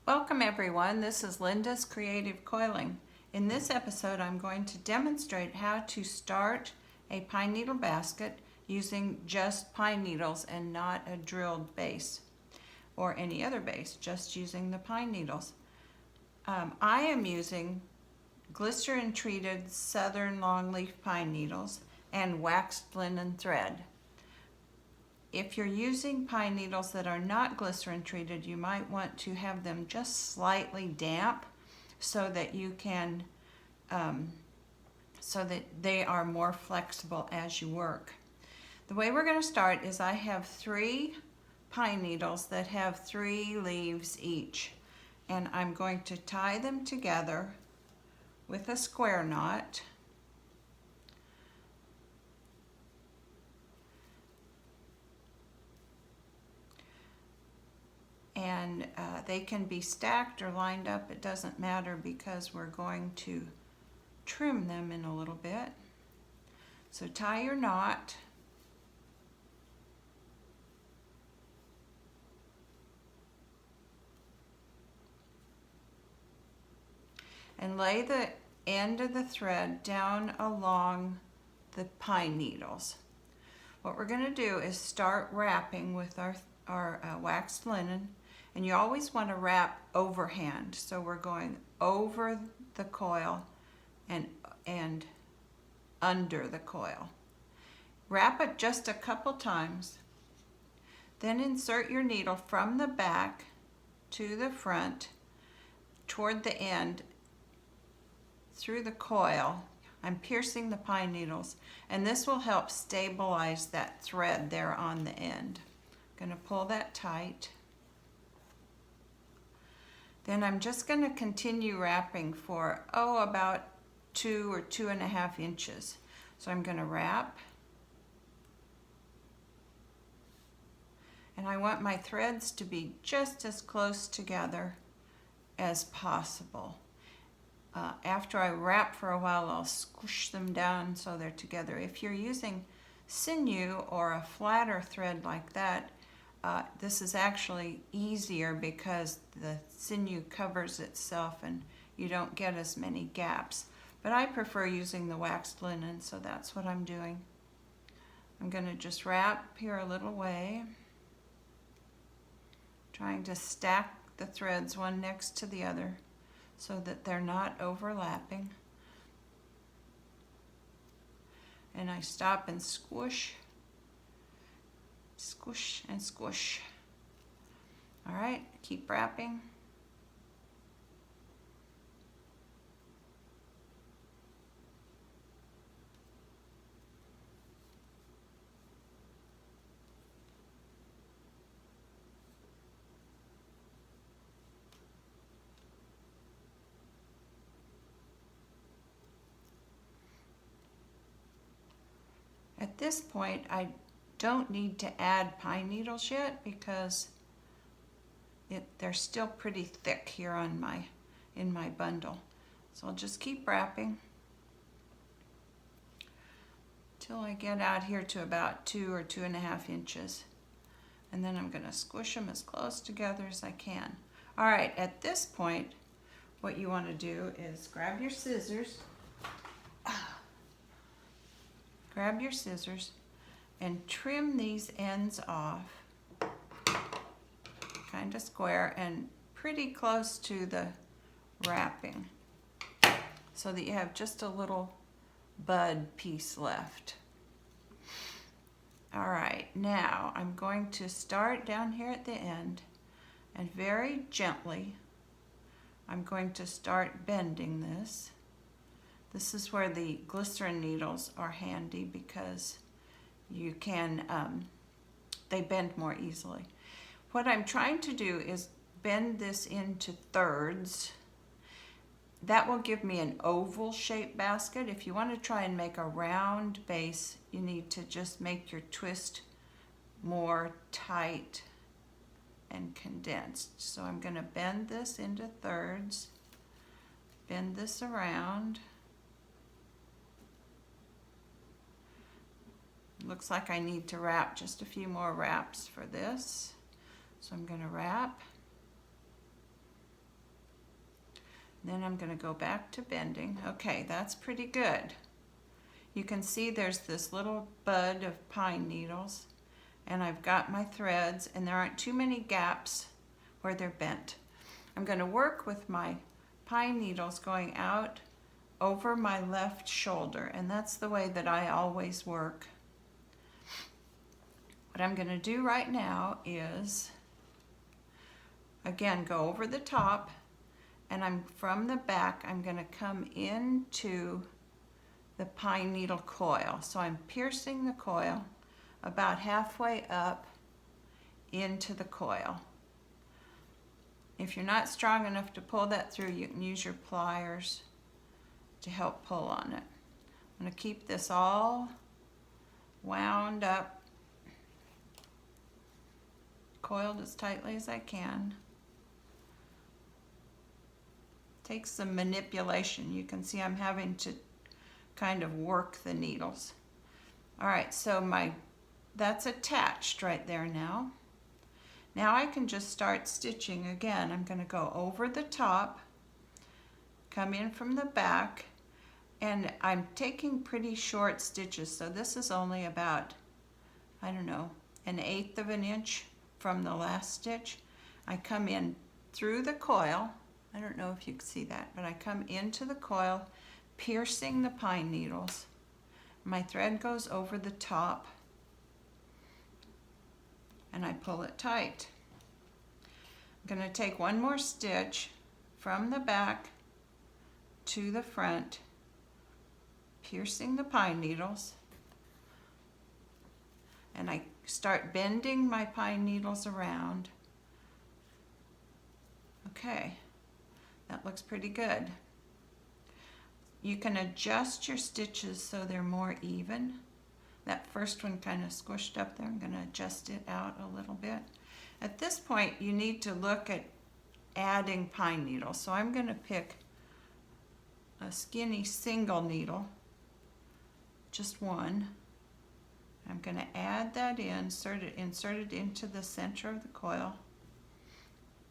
Welcome everyone, this is Linda's Creative Coiling. In this episode I'm going to demonstrate how to start a pine needle basket using just pine needles and not a drilled base or any other base, just using the pine needles. I am using glycerin treated southern longleaf pine needles and waxed linen thread. If you're using pine needles that are not glycerin treated, you might want to have them just slightly damp so that you can, so that they are more flexible as you work. The way we're going to start is I have 3 pine needles that have 3 leaves each, and I'm going to tie them together with a square knot. And they can be stacked or lined up, it doesn't matter because we're going to trim them in a little bit. So tie your knot. And lay the end of the thread down along the pine needles. What we're going to do is start wrapping with our waxed linen. And you always want to wrap overhand. So we're going over the coil and under the coil. Wrap it just a couple times. Then insert your needle from the back to the front toward the end through the coil. I'm piercing the pine needles, and this will help stabilize that thread there on the end. I'm going to pull that tight. Then I'm just going to continue wrapping for, about 2 or 2.5 inches. So I'm going to wrap. And I want my threads to be just as close together as possible. After I wrap for a while, I'll squish them down so they're together. If you're using sinew or a flatter thread like that, this is actually easier because the sinew covers itself and you don't get as many gaps. But I prefer using the waxed linen, so that's what I'm doing. I'm going to just wrap here a little way, trying to stack the threads one next to the other so that they're not overlapping. And I stop and squish. Squish and squish. All right, keep wrapping. At this point, I don't need to add pine needles yet because they're still pretty thick here on in my bundle. So I'll just keep wrapping till I get out here to about 2 or 2.5 inches. And then I'm going to squish them as close together as I can. All right, at this point, what you want to do is grab your scissors. Grab your scissors and trim these ends off, kind of square and pretty close to the wrapping, so that you have just a little bud piece left. All right, now I'm going to start down here at the end, and very gently I'm going to start bending this. This is where the glycerin needles are handy because you can, they bend more easily. What I'm trying to do is bend this into thirds. That will give me an oval shaped basket. If you want to try and make a round base, you need to just make your twist more tight and condensed. So I'm going to bend this into thirds, bend this around. Looks like I need to wrap just a few more wraps for this. So I'm going to wrap Then I'm going to go back to bending. Okay, that's pretty good. You can see there's this little bud of pine needles, and I've got my threads, and there aren't too many gaps where they're bent. I'm going to work with my pine needles going out over my left shoulder, and that's the way that I always work. What I'm going to do right now is, again, go over the top, and from the back, I'm going to come into the pine needle coil. So I'm piercing the coil about halfway up into the coil. If you're not strong enough to pull that through, you can use your pliers to help pull on it. I'm going to keep this all wound up, coiled as tightly as I can. Takes some manipulation. You can see I'm having to kind of work the needles. All right, so that's attached right there now. Now I can just start stitching again. I'm going to go over the top, come in from the back, and I'm taking pretty short stitches. So this is only about, I don't know, 1/8 of an inch from the last stitch. I come in through the coil. I don't know if you can see that, but I come into the coil, piercing the pine needles. My thread goes over the top, and I pull it tight. I'm going to take one more stitch from the back to the front, piercing the pine needles, and I start bending my pine needles around. Okay. That looks pretty good. You can adjust your stitches so they're more even. That first one kind of squished up there. I'm going to adjust it out a little bit. At this point, you need to look at adding pine needles. So I'm going to pick a skinny single needle, just one. I'm going to add that in, insert it into the center of the coil,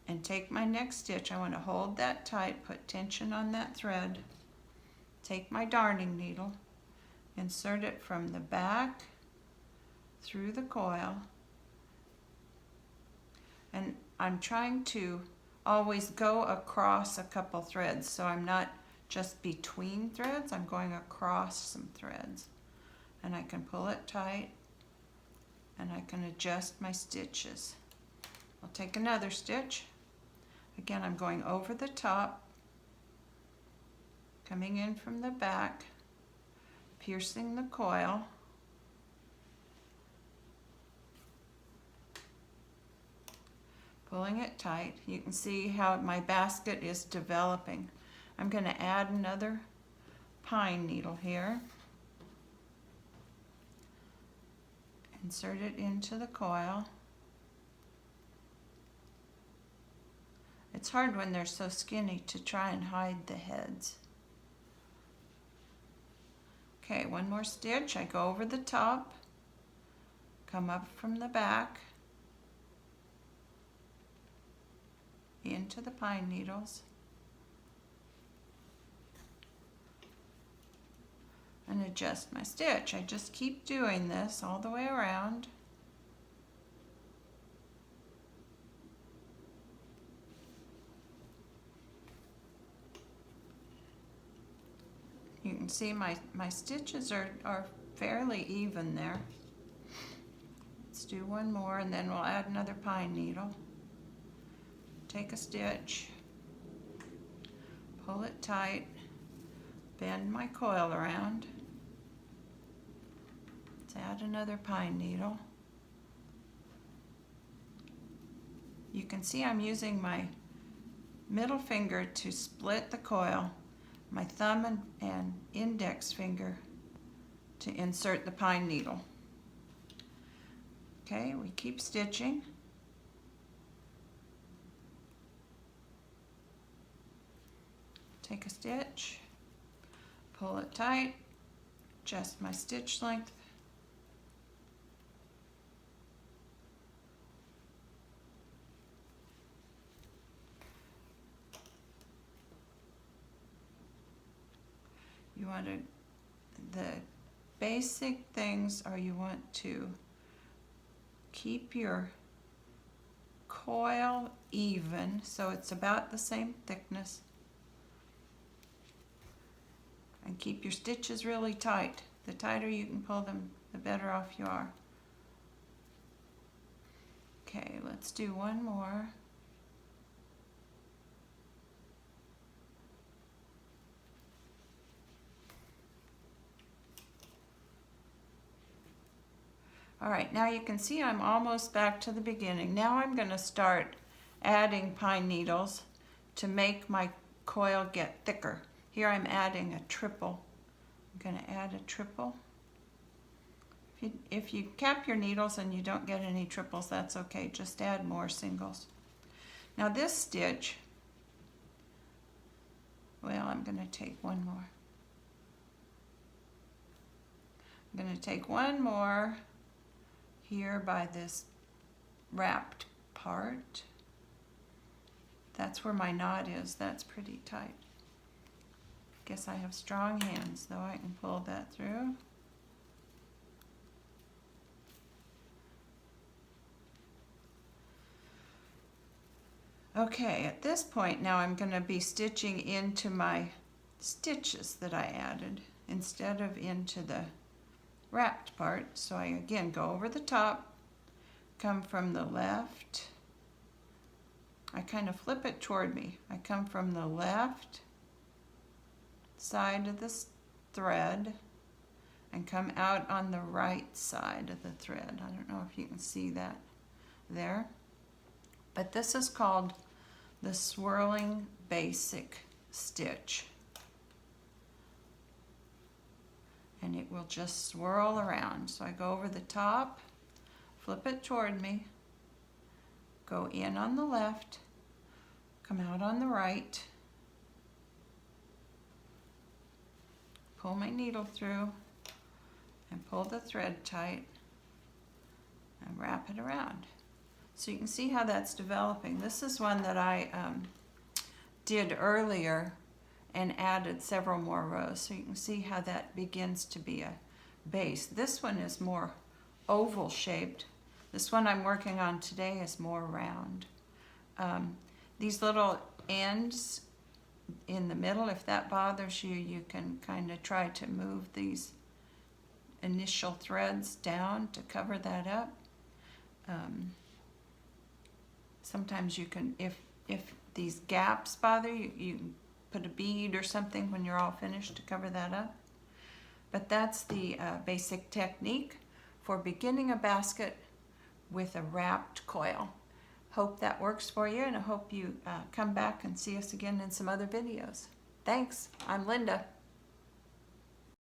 and take my next stitch. I want to hold that tight, put tension on that thread, take my darning needle, insert it from the back through the coil, and I'm trying to always go across a couple threads, so I'm not just between threads, I'm going across some threads. And I can pull it tight, and I can adjust my stitches. I'll take another stitch. Again, I'm going over the top, coming in from the back, piercing the coil, pulling it tight. You can see how my basket is developing. I'm going to add another pine needle here. Insert it into the coil. It's hard when they're so skinny to try and hide the heads. Okay, one more stitch. I go over the top, come up from the back, into the pine needles, and adjust my stitch. I just keep doing this all the way around. You can see my stitches are fairly even there. Let's do one more, and then we'll add another pine needle. Take a stitch, pull it tight, bend my coil around. Let's add another pine needle. You can see I'm using my middle finger to split the coil, my thumb and index finger to insert the pine needle. Okay, we keep stitching. Take a stitch, pull it tight, adjust my stitch length. want to, the basic things are you want to keep your coil even, so it's about the same thickness. And keep your stitches really tight. The tighter you can pull them, the better off you are. Okay, let's do one more. All right, now you can see I'm almost back to the beginning. Now I'm going to start adding pine needles to make my coil get thicker. Here I'm adding a triple. I'm going to add a triple. If you cap your needles and you don't get any triples, that's okay. Just add more singles. Now this stitch, well, I'm going to take one more. I'm going to take one more here by this wrapped part. That's where my knot is. That's pretty tight. Guess I have strong hands, though I can pull that through. Okay, at this point now I'm going to be stitching into my stitches that I added instead of into the wrapped part. So I again go over the top, come from the left. I kind of flip it toward me. I come from the left side of the thread and come out on the right side of the thread. I don't know if you can see that there. But this is called the swirling basic stitch. And it will just swirl around. So I go over the top, flip it toward me, go in on the left, come out on the right, pull my needle through and pull the thread tight and wrap it around. So you can see how that's developing. This is one that I did earlier and added several more rows. So you can see how that begins to be a base. This one is more oval shaped. This one I'm working on today is more round. These little ends in the middle, if that bothers you, you can kind of try to move these initial threads down to cover that up. Sometimes you can, if these gaps bother you, you can put a bead or something when you're all finished to cover that up. But that's the basic technique for beginning a basket with a wrapped coil. Hope that works for you, and I hope you come back and see us again in some other videos. Thanks. I'm Linda.